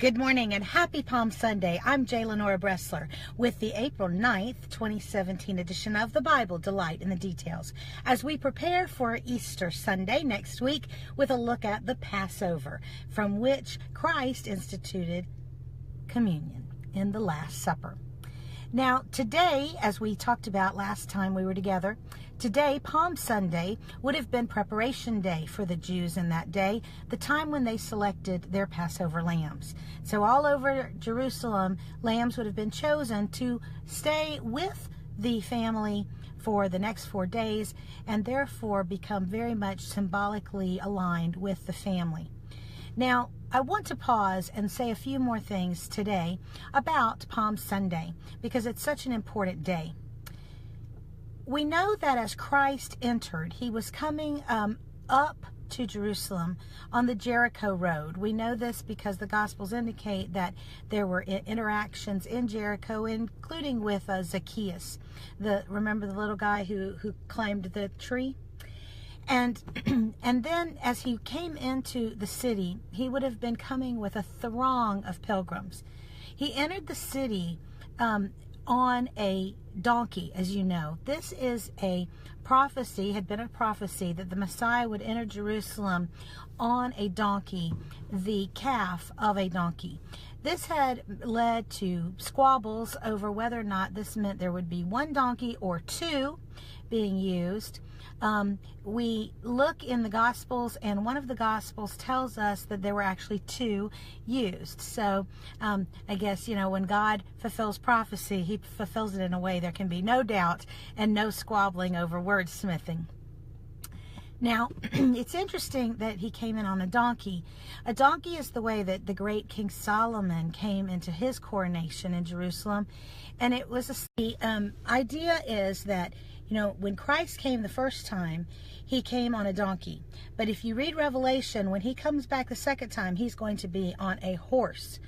Good morning and happy Palm Sunday. I'm Lenora Bresler with the April 9th, 2017 edition of the Bible Delight in the Details as we prepare for Easter Sunday next week with a look at the Passover, from which Christ instituted communion in the Last Supper. Now, today, as we talked about last time we were together, today, Palm Sunday, would have been preparation day for the Jews in that day, the time when they selected their Passover lambs. So all over Jerusalem, lambs would have been chosen to stay with the family for the next 4 days and therefore become very much symbolically aligned with the family. Now, I want to pause and say a few more things today about Palm Sunday because it's such an important day. We know that as Christ entered, he was coming up to Jerusalem on the Jericho road. We know this because the Gospels indicate that there were interactions in Jericho, including with Zacchaeus. Remember the little guy who climbed the tree? And then as he came into the city, he would have been coming with a throng of pilgrims. He entered the city on a donkey, as you know. This is a prophecy, had been a prophecy that the Messiah would enter Jerusalem on a donkey, the calf of a donkey. This had led to squabbles over whether or not this meant there would be one donkey or two being used. We look in the Gospels, and one of the Gospels tells us that there were actually two used. So I guess, when God fulfills prophecy, he fulfills it in a way there can be no doubt and no squabbling over wordsmithing. Now, it's interesting that he came in on a donkey. A donkey is the way that the great King Solomon came into his coronation in Jerusalem. And it was the idea is that, when Christ came the first time, he came on a donkey. But if you read Revelation, when he comes back the second time, he's going to be on a horse.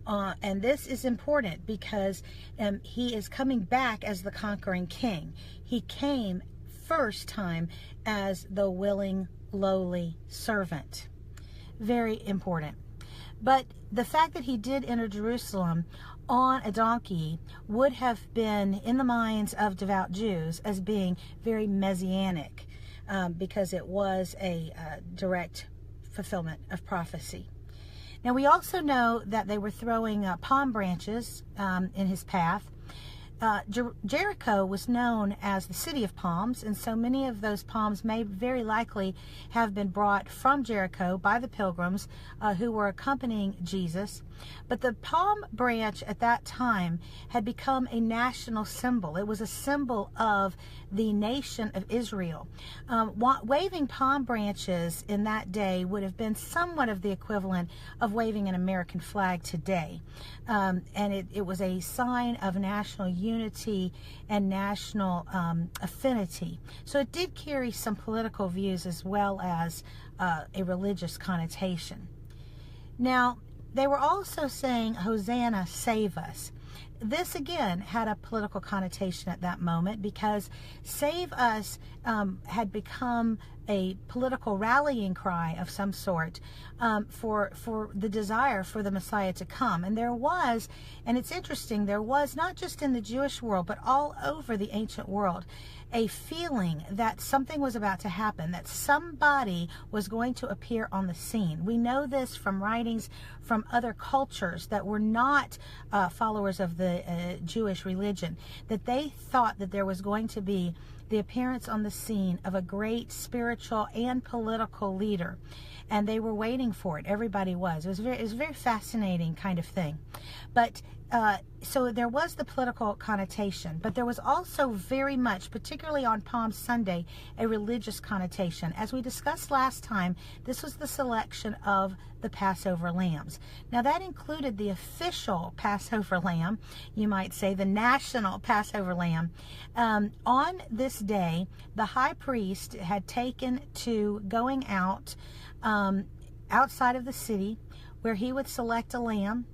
And this is important because he is coming back as the conquering king. He came first time as the willing, lowly servant. Very important. But the fact that he did enter Jerusalem on a donkey would have been in the minds of devout Jews as being very messianic because it was a direct fulfillment of prophecy. Now, we also know that they were throwing palm branches in his path. Jericho was known as the city of palms, and so many of those palms may very likely have been brought from Jericho by the pilgrims who were accompanying Jesus. But the palm branch at that time had become a national symbol. It was a symbol of the nation of Israel. Waving palm branches in that day would have been somewhat of the equivalent of waving an American flag today. And it was a sign of national unity and national affinity. So it did carry some political views as well as a religious connotation. Now, they were also saying, Hosanna, save us. This, again, had a political connotation at that moment because save us had become a political rallying cry of some sort for the desire for the Messiah to come. And there was, and it's interesting, there was not just in the Jewish world, but all over the ancient world, a feeling that something was about to happen, that somebody was going to appear on the scene. We know this from writings from other cultures that were not followers of the Jewish religion, that they thought that there was going to be the appearance on the scene of a great spiritual and political leader. And they were waiting for it. Everybody was. It was a very fascinating kind of thing. But so there was the political connotation, but there was also very much, particularly on Palm Sunday, a religious connotation. As we discussed last time, this was the selection of the Passover lambs. Now that included the official Passover lamb, you might say the national Passover lamb. On this day, the high priest had taken to going out outside of the city where he would select a lamb.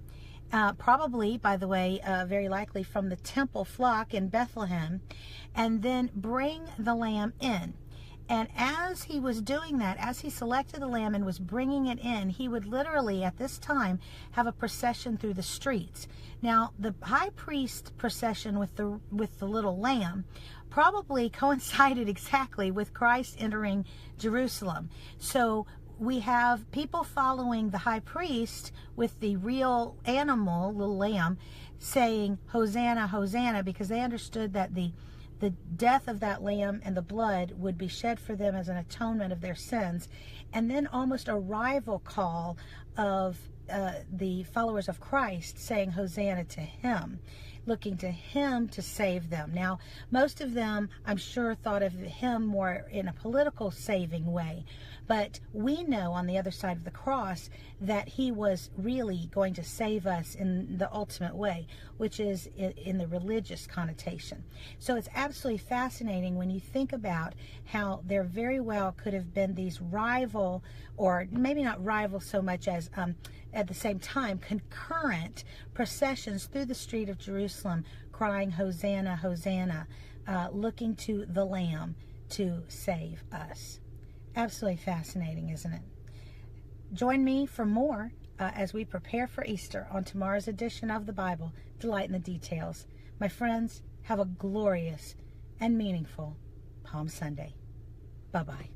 Probably, by the way, very likely from the temple flock in Bethlehem, and then bring the lamb in. And as he was doing that, as he selected the lamb and was bringing it in, he would literally at this time have a procession through the streets. Now, the high priest procession with the little lamb probably coincided exactly with Christ entering Jerusalem. So we have people following the high priest with the real animal, little lamb, saying, Hosanna, Hosanna, because they understood that the death of that lamb and the blood would be shed for them as an atonement of their sins. And then almost a rival call of the followers of Christ saying Hosanna to him, looking to him to save them. Now, most of them, I'm sure, thought of him more in a political saving way. But we know on the other side of the cross that he was really going to save us in the ultimate way, which is in the religious connotation. So it's absolutely fascinating when you think about how there very well could have been these rival, or maybe not rival so much as at the same time, concurrent processions through the street of Jerusalem crying, Hosanna, Hosanna, looking to the Lamb to save us. Absolutely fascinating, isn't it? Join me for more as we prepare for Easter on tomorrow's edition of the Bible, Delight in the Details. My friends, have a glorious and meaningful Palm Sunday. Bye-bye.